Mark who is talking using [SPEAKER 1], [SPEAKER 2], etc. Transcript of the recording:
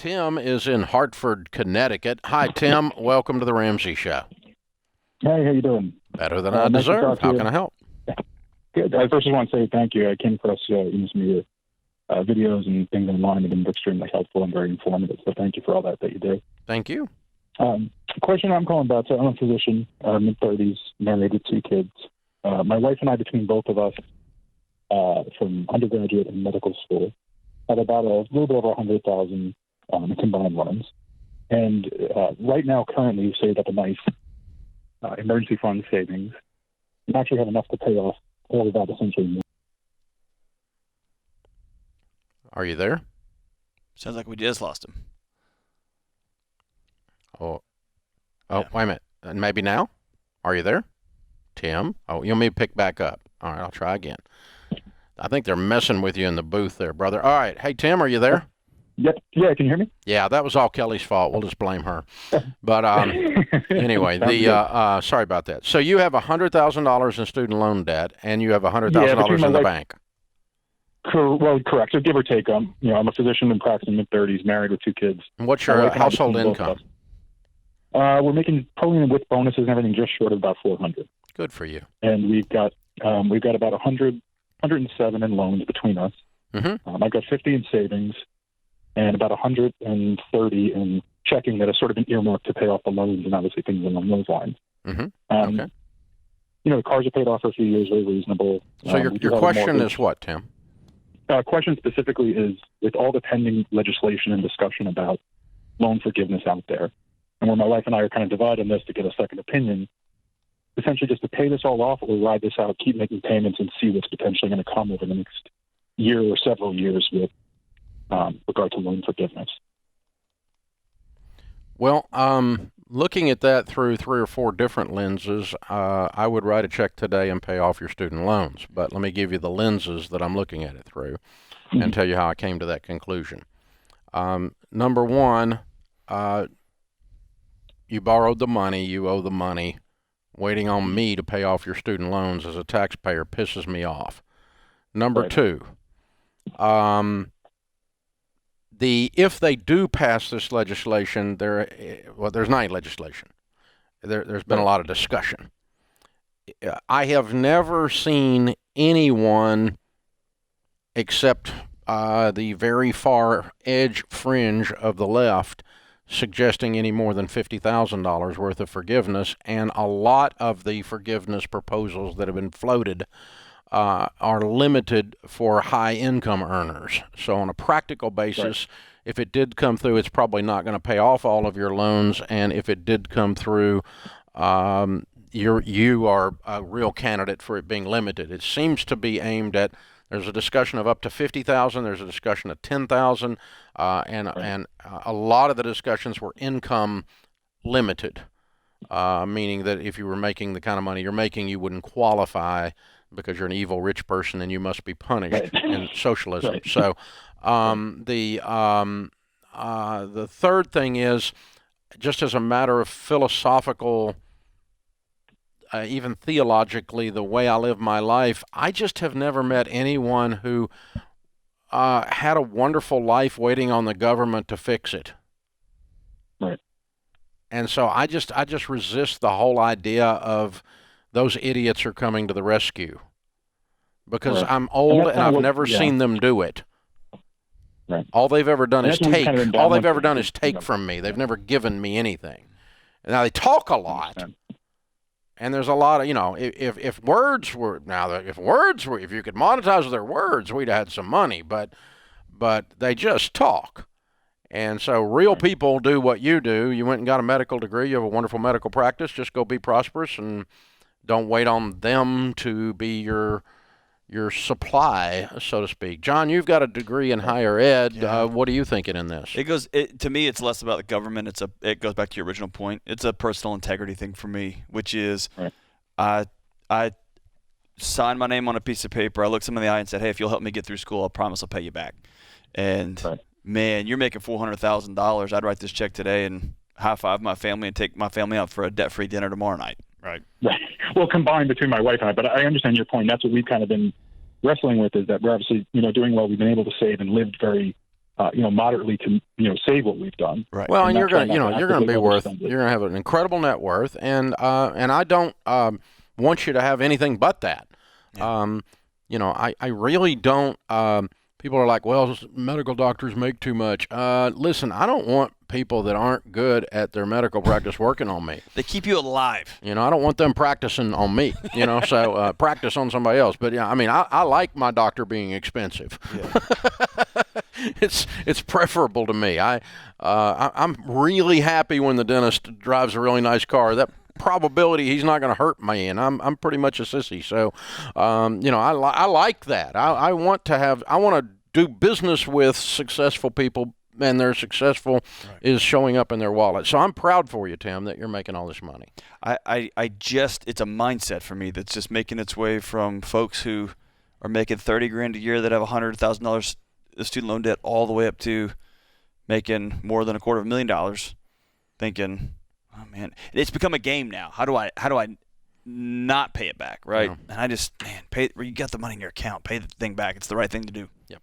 [SPEAKER 1] Tim is in Hartford, Connecticut. Hi, Tim. Welcome to the Ramsey Show.
[SPEAKER 2] Hey, how you doing?
[SPEAKER 1] Better than I
[SPEAKER 2] nice to
[SPEAKER 1] deserve.
[SPEAKER 2] talk to
[SPEAKER 1] How
[SPEAKER 2] you.
[SPEAKER 1] can I help?
[SPEAKER 2] Good. I first just want to say thank you. I came across some of your videos and things online that have been extremely helpful and very informative. So thank you for all that you do.
[SPEAKER 1] Thank you.
[SPEAKER 2] Question I'm calling about. So I'm a physician, mid-30s, married with 2 kids. My wife and I, between both of us, from undergraduate and medical school, have about a little bit over 100,000 combined loans. And right now, currently, we saved up a nice emergency fund savings and actually have enough to pay off all of that essentially.
[SPEAKER 1] Are you there?
[SPEAKER 3] Sounds like we just lost him.
[SPEAKER 1] Oh,
[SPEAKER 3] Yeah.
[SPEAKER 1] Wait a minute. Maybe now? Are you there? Tim? Oh, you want me to pick back up? All right, I'll try again. I think they're messing with you in the booth there, brother. All right. Hey, Tim, are you there?
[SPEAKER 2] Yep. Yeah, can you hear me?
[SPEAKER 1] Yeah, that was all Kelly's fault. We'll just blame her. But anyway, sorry about that. So you have $100,000 in student loan debt, and you have $100,000 in the bank.
[SPEAKER 2] Correct. So give or take, I'm a physician in practicing mid-30s, married with 2 kids.
[SPEAKER 1] And what's your household income?
[SPEAKER 2] We're making probably with bonuses and everything just short of about $400.
[SPEAKER 1] Good for you.
[SPEAKER 2] And we've got about 107 in loans between us.
[SPEAKER 1] Mm-hmm.
[SPEAKER 2] I've got 50 in savings and about 130 in checking that has sort of been earmarked to pay off the loans and obviously things along those lines.
[SPEAKER 1] Mm-hmm. Okay.
[SPEAKER 2] The cars are paid off for a few years, very reasonable.
[SPEAKER 1] So your question is what, Tim?
[SPEAKER 2] Question specifically is, with all the pending legislation and discussion about loan forgiveness out there, and where my wife and I are kind of divided on this to get a second opinion, essentially just to pay this all off or ride this out, keep making payments and see what's potentially going to come over the next year or several years with regard to loan forgiveness.
[SPEAKER 1] Well, looking at that through 3 or 4 different lenses, I would write a check today and pay off your student loans. But let me give you the lenses that I'm looking at it through and tell you how I came to that conclusion. Number one, you borrowed the money, you owe the money. Waiting on me to pay off your student loans as a taxpayer pisses me off. Number two, if they do pass this legislation, there's not any legislation. There's been a lot of discussion. I have never seen anyone except the very far edge fringe of the left suggesting any more than $50,000 worth of forgiveness, and a lot of the forgiveness proposals that have been floated are limited for high-income earners. So on a practical basis, if it did come through, it's probably not going to pay off all of your loans, and if it did come through, you are a real candidate for it being limited. It seems to be aimed at, there's a discussion of up to $50,000, there's a discussion of $10,000, and a lot of the discussions were income limited, meaning that if you were making the kind of money you're making, you wouldn't qualify because you're an evil rich person and you must be punished in socialism. So the third thing is, just as a matter of philosophical, even theologically, the way I live my life, I just have never met anyone who had a wonderful life waiting on the government to fix it.
[SPEAKER 2] Right.
[SPEAKER 1] And so I just resist the whole idea of those idiots are coming to the rescue, because I'm old and I've never seen them do it.
[SPEAKER 2] Right.
[SPEAKER 1] All they've ever done is take. All they've ever done is take
[SPEAKER 2] Yeah.
[SPEAKER 1] from me. They've never given me anything. Now they talk a lot, and there's a lot of, if words were, if you could monetize their words, we'd have had some money. But they just talk. And so real people do what you do. You went and got a medical degree. You have a wonderful medical practice. Just go be prosperous and don't wait on them to be your supply, so to speak. John, you've got a degree in higher ed.
[SPEAKER 3] Yeah.
[SPEAKER 1] What are you thinking in this?
[SPEAKER 3] To me, it's less about the government. It goes back to your original point. It's a personal integrity thing for me, which is I signed my name on a piece of paper. I looked someone in the eye and said, hey, if you'll help me get through school, I promise I'll pay you back. And man, you're making $400,000. I'd write this check today and high five my family and take my family out for a debt-free dinner tomorrow night. Right.
[SPEAKER 2] Well, combined between my wife and I, but I understand your point. That's what we've kind of been wrestling with, is that we're obviously, doing well. We've been able to save and lived very moderately to save what we've done.
[SPEAKER 3] Right.
[SPEAKER 1] Well, and
[SPEAKER 2] not
[SPEAKER 1] you're
[SPEAKER 2] try
[SPEAKER 1] going to,
[SPEAKER 2] not to
[SPEAKER 1] you're going to be
[SPEAKER 2] actively
[SPEAKER 1] worth,
[SPEAKER 2] overspend it.
[SPEAKER 1] you're going to have an incredible net worth, and I don't want you to have anything but that.
[SPEAKER 3] Yeah.
[SPEAKER 1] I really don't. People are like, well, medical doctors make too much. Listen, I don't want people that aren't good at their medical practice working on me.
[SPEAKER 3] They keep you alive.
[SPEAKER 1] I don't want them practicing on me, so practice on somebody else. But, I like my doctor being expensive.
[SPEAKER 3] Yeah.
[SPEAKER 1] It's preferable to me. I'm really happy when the dentist drives a really nice car. That probability he's not going to hurt me, and I'm pretty much a sissy. So, I like that. I want to do business with successful people, and their successful is showing up in their wallet. So I'm proud for you, Tim, that you're making all this money.
[SPEAKER 3] It's a mindset for me that's just making its way from folks who are making $30,000 a year that have $100,000 of student loan debt all the way up to making more than $250,000, thinking, oh man, it's become a game now. How do I not pay it back, right?
[SPEAKER 1] Yeah.
[SPEAKER 3] And I just, pay. You got the money in your account, pay the thing back. It's the right thing to do.
[SPEAKER 1] Yep.